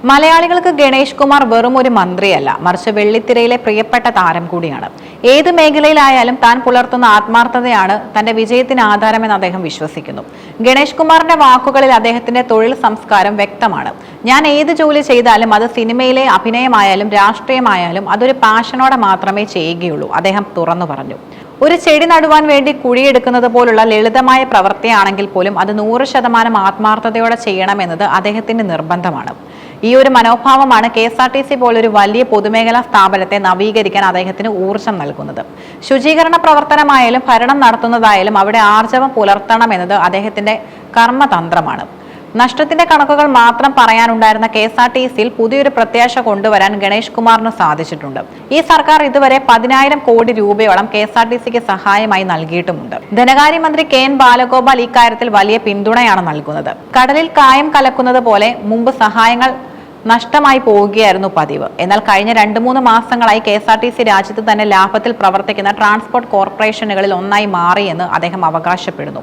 മലയാളികൾക്ക് ഗണേഷ് കുമാർ വെറും ഒരു മന്ത്രിയല്ല, മറിച്ച് വെള്ളിത്തിരയിലെ പ്രിയപ്പെട്ട താരം കൂടിയാണ്. ഏത് മേഖലയിലായാലും താൻ പുലർത്തുന്ന ആത്മാർത്ഥതയാണ് തന്റെ വിജയത്തിന് ആധാരമെന്ന് അദ്ദേഹം വിശ്വസിക്കുന്നു. ഗണേഷ് കുമാറിന്റെ വാക്കുകളിൽ അദ്ദേഹത്തിന്റെ തൊഴിൽ സംസ്കാരം വ്യക്തമാണ്. ഞാൻ ഏത് ജോലി ചെയ്താലും, അത് സിനിമയിലെ അഭിനയമായാലും രാഷ്ട്രീയമായാലും, അതൊരു പാഷനോടെ മാത്രമേ ചെയ്യുകയുള്ളൂ, അദ്ദേഹം തുറന്നു പറഞ്ഞു. ഒരു ചെടി നടുവാൻ വേണ്ടി കുഴിയെടുക്കുന്നത് പോലുള്ള ലളിതമായ പ്രവൃത്തിയാണെങ്കിൽ പോലും അത് 100% ആത്മാർത്ഥതയോടെ ചെയ്യണമെന്നത് അദ്ദേഹത്തിന്റെ നിർബന്ധമാണ്. ഈ ഒരു മനോഭാവമാണ് KSRTC പോലൊരു വലിയ പൊതുമേഖലാ സ്ഥാപനത്തെ നവീകരിക്കാൻ അദ്ദേഹത്തിന് ഊർജം നൽകുന്നത്. ശുചീകരണ പ്രവർത്തനമായാലും ഭരണം നടത്തുന്നതായാലും അവിടെ ആർജവം പുലർത്തണമെന്നത് അദ്ദേഹത്തിന്റെ കർമ്മതന്ത്രമാണ്. നഷ്ടത്തിന്റെ കണക്കുകൾ മാത്രം പറയാനുണ്ടായിരുന്ന KSRTCയിൽ പുതിയൊരു പ്രത്യാശ കൊണ്ടുവരാൻ ഗണേഷ് കുമാറിന് സാധിച്ചിട്ടുണ്ട്. ഈ സർക്കാർ ഇതുവരെ 10,000 കോടി രൂപയോളം KSRTCക്ക് സഹായമായി നൽകിയിട്ടുമുണ്ട്. ധനകാര്യമന്ത്രി KN ബാലഗോപാൽ ഇക്കാര്യത്തിൽ വലിയ പിന്തുണയാണ് നൽകുന്നത്. കടലിൽ കായം കലക്കുന്നത് പോലെ മുമ്പ് സഹായങ്ങൾ നഷ്ടമായി പോവുകയായിരുന്നു പതിവ്. എന്നാൽ കഴിഞ്ഞ 2-3 മാസങ്ങളായി KSRTC രാജ്യത്ത് തന്നെ ലാഭത്തിൽ പ്രവർത്തിക്കുന്ന ട്രാൻസ്പോർട്ട് കോർപ്പറേഷനുകളിൽ ഒന്നായി മാറിയെന്ന് അദ്ദേഹം അവകാശപ്പെടുന്നു.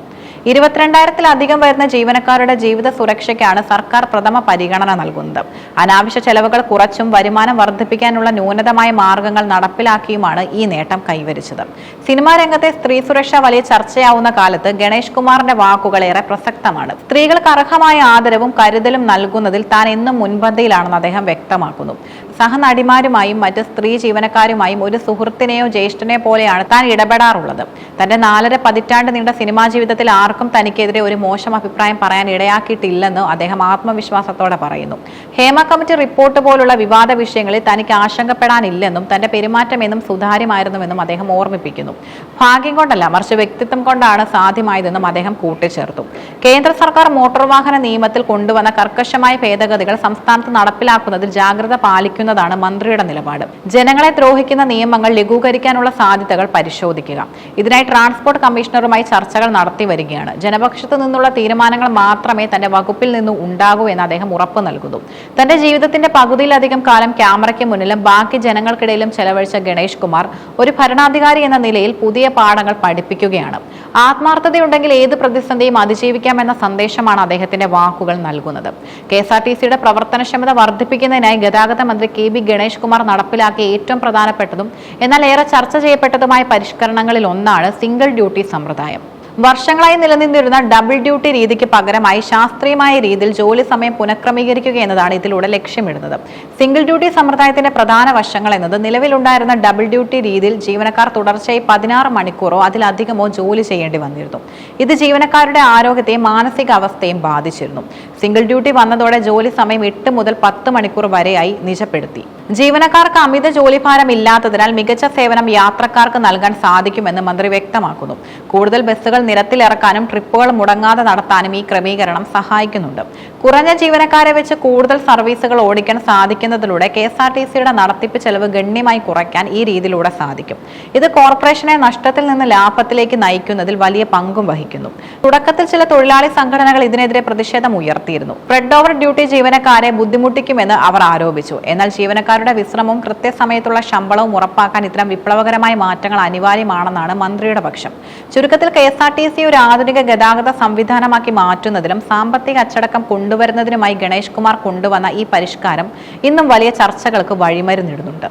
22,000-ലധികം വരുന്ന ജീവനക്കാരുടെ ജീവിത സുരക്ഷയ്ക്കാണ് സർക്കാർ പ്രഥമ പരിഗണന നൽകുന്നത്. അനാവശ്യ ചെലവുകൾ കുറച്ചും വരുമാനം വർദ്ധിപ്പിക്കാനുള്ള ന്യൂനതമായ മാർഗങ്ങൾ നടപ്പിലാക്കിയുമാണ് ഈ നേട്ടം കൈവരിച്ചത്. സിനിമാ രംഗത്തെ സ്ത്രീ സുരക്ഷ വലിയ ചർച്ചയാവുന്ന കാലത്ത് ഗണേഷ് കുമാറിന്റെ വാക്കുകൾ ഏറെ പ്രസക്തമാണ്. സ്ത്രീകൾക്ക് അർഹമായ ആദരവും കരുതലും നൽകുന്നതിൽ താൻ എന്നും മുൻപന്തിയിലാണെന്ന് അദ്ദേഹം വ്യക്തമാക്കുന്നു. സഹനടിമാരുമായും മറ്റ് സ്ത്രീ ജീവനക്കാരുമായും ഒരു സുഹൃത്തിനെയോ ജ്യേഷ്ഠനെ പോലെയാണ് താൻ ഇടപെടാറുള്ളത്. തന്റെ 4.5 പതിറ്റാണ്ട് നീണ്ട സിനിമാ ജീവിതത്തിൽ ആർക്കും തനിക്കെതിരെ ഒരു മോശം അഭിപ്രായം പറയാൻ ഇടയാക്കിയിട്ടില്ലെന്ന് അദ്ദേഹം ആത്മവിശ്വാസത്തോടെ പറയുന്നു. ഹേമ കമ്മിറ്റി റിപ്പോർട്ട് പോലുള്ള വിവാദ വിഷയങ്ങളിൽ തനിക്ക് ആശങ്കപ്പെടാനില്ലെന്നും തന്റെ പെരുമാറ്റം എന്നും സുതാര്യമായിരുന്നുവെന്നും അദ്ദേഹം ഓർമ്മിപ്പിക്കുന്നു. ഭാഗ്യം കൊണ്ടല്ല, മറിച്ച് വ്യക്തിത്വം കൊണ്ടാണ് സാധ്യമായതെന്നും അദ്ദേഹം കൂട്ടിച്ചേർത്തു. കേന്ദ്ര സർക്കാർ മോട്ടോർ വാഹന നിയമത്തിൽ കൊണ്ടുവന്ന കർക്കശമായ ഭേദഗതികൾ സംസ്ഥാനത്ത് നടപ്പിലാക്കുന്നതിൽ ജാഗ്രത പാലിക്കുന്നതാണ് മന്ത്രിയുടെ നിലപാട്. ജനങ്ങളെ ദ്രോഹിക്കുന്ന നിയമങ്ങൾ ലഘൂകരിക്കാനുള്ള സാധ്യതകൾ പരിശോധിക്കുക. ഇതിനായി ട്രാൻസ്പോർട്ട് കമ്മീഷണറുമായി ചർച്ചകൾ നടത്തി വരികയാണ്. ജനപക്ഷത്തു നിന്നുള്ള തീരുമാനങ്ങൾ മാത്രമേ തന്റെ വകുപ്പിൽ നിന്ന് ഉണ്ടാകൂ എന്ന് അദ്ദേഹം ഉറപ്പു നൽകുന്നു. തന്റെ ജീവിതത്തിന്റെ പകുതിയിലധികം കാലം ക്യാമറയ്ക്ക് മുന്നിലും ബാക്കി ജനങ്ങൾക്കിടയിലും ചെലവഴിച്ച ഗണേഷ് കുമാർ ഒരു ഭരണാധികാരി എന്ന നിലയിൽ പുതിയ പാഠങ്ങൾ പഠിപ്പിക്കുകയാണ്. ആത്മാർത്ഥതയുണ്ടെങ്കിൽ ഏത് പ്രതിസന്ധിയും അതിജീവിക്കാമെന്ന സന്ദേശമാണ് അദ്ദേഹത്തിന്റെ വാക്കുകൾ നൽകുന്നത്. KSRTCയുടെ പ്രവർത്തനക്ഷമത വർദ്ധിപ്പിക്കുന്നതിനായി ഗതാഗത മന്ത്രി KB ഗണേഷ് കുമാർ നടപ്പിലാക്കിയ ഏറ്റവും പ്രധാനപ്പെട്ടതും എന്നാൽ ഏറെ ചർച്ച ചെയ്യപ്പെട്ടതുമായ പരിഷ്കരണങ്ങളിൽ ഒന്നാണ് സിംഗിൾ ഡ്യൂട്ടി സമ്പ്രദായം. വർഷങ്ങളായി നിലനിന്നിരുന്ന ഡബിൾ ഡ്യൂട്ടി രീതിക്ക് പകരമായി ശാസ്ത്രീയമായ രീതിയിൽ ജോലി സമയം പുനഃക്രമീകരിക്കുക എന്നതാണ് ഇതിലൂടെ ലക്ഷ്യമിടുന്നത്. സിംഗിൾ ഡ്യൂട്ടി സമ്പ്രദായത്തിന്റെ പ്രധാന വശങ്ങൾ എന്നത് നിലവിലുണ്ടായിരുന്ന ഡബിൾ ഡ്യൂട്ടി രീതിയിൽ ജീവനക്കാർ തുടർച്ചയായി 16 മണിക്കൂറോ അതിലധികമോ ജോലി ചെയ്യേണ്ടി വന്നിരുന്നു. ഇത് ജീവനക്കാരുടെ ആരോഗ്യത്തെയും മാനസിക അവസ്ഥയും ബാധിച്ചിരുന്നു. സിംഗിൾ ഡ്യൂട്ടി വന്നതോടെ ജോലി സമയം 8 മുതൽ 10 മണിക്കൂർ വരെയായി നിജപ്പെടുത്തി. ജീവനക്കാർക്ക് അമിത ജോലിഭാരം ഇല്ലാത്തതിനാൽ മികച്ച സേവനം യാത്രക്കാർക്ക് നൽകാൻ സാധിക്കുമെന്ന് മന്ത്രി വ്യക്തമാക്കുന്നു. കൂടുതൽ ബസ്സുകൾ നിരത്തിലിറക്കാനും ട്രിപ്പുകൾ മുടങ്ങാതെ നടത്താനും ഈ ക്രമീകരണം സഹായിക്കുന്നുണ്ട്. കുറഞ്ഞ ജീവനക്കാരെ വെച്ച് കൂടുതൽ സർവീസുകൾ ഓടിക്കാൻ സാധിക്കുന്നതിലൂടെ KSRTCയുടെ നടത്തിപ്പ് ചെലവ് ഗണ്യമായി കുറയ്ക്കാൻ ഈ രീതിയിലൂടെ സാധിക്കും. ഇത് കോർപ്പറേഷനെ നഷ്ടത്തിൽ നിന്ന് ലാഭത്തിലേക്ക് നയിക്കുന്നതിൽ വലിയ പങ്കും വഹിക്കുന്നു. തുടക്കത്തിൽ ചില തൊഴിലാളി സംഘടനകൾ ഇതിനെതിരെ പ്രതിഷേധം ഉയർത്തിയിരുന്നു. സ്പ്രെഡ് ഓവർ ഡ്യൂട്ടി ജീവനക്കാരെ ബുദ്ധിമുട്ടിക്കുമെന്ന് അവർ ആരോപിച്ചു. എന്നാൽ ജീവനക്കാരുടെ വിശ്രമവും കൃത്യസമയത്തുള്ള ശമ്പളവും ഉറപ്പാക്കാൻ ഇത്തരം വിപ്ലവകരമായ മാറ്റങ്ങൾ അനിവാര്യമാണെന്നാണ് മന്ത്രിയുടെ പക്ഷം. ചുരുക്കത്തിൽ KSRTC ഒരു ആധുനിക ഗതാഗത സംവിധാനമാക്കി മാറ്റുന്നതിലും സാമ്പത്തിക അച്ചടക്കം കൊണ്ടുവരുന്നതിനുമായി ഗണേഷ് കുമാർ കൊണ്ടുവന്ന ഈ പരിഷ്കാരം ഇന്നും വലിയ ചർച്ചകൾക്ക് വഴിമരുന്നിടുന്നുണ്ട്.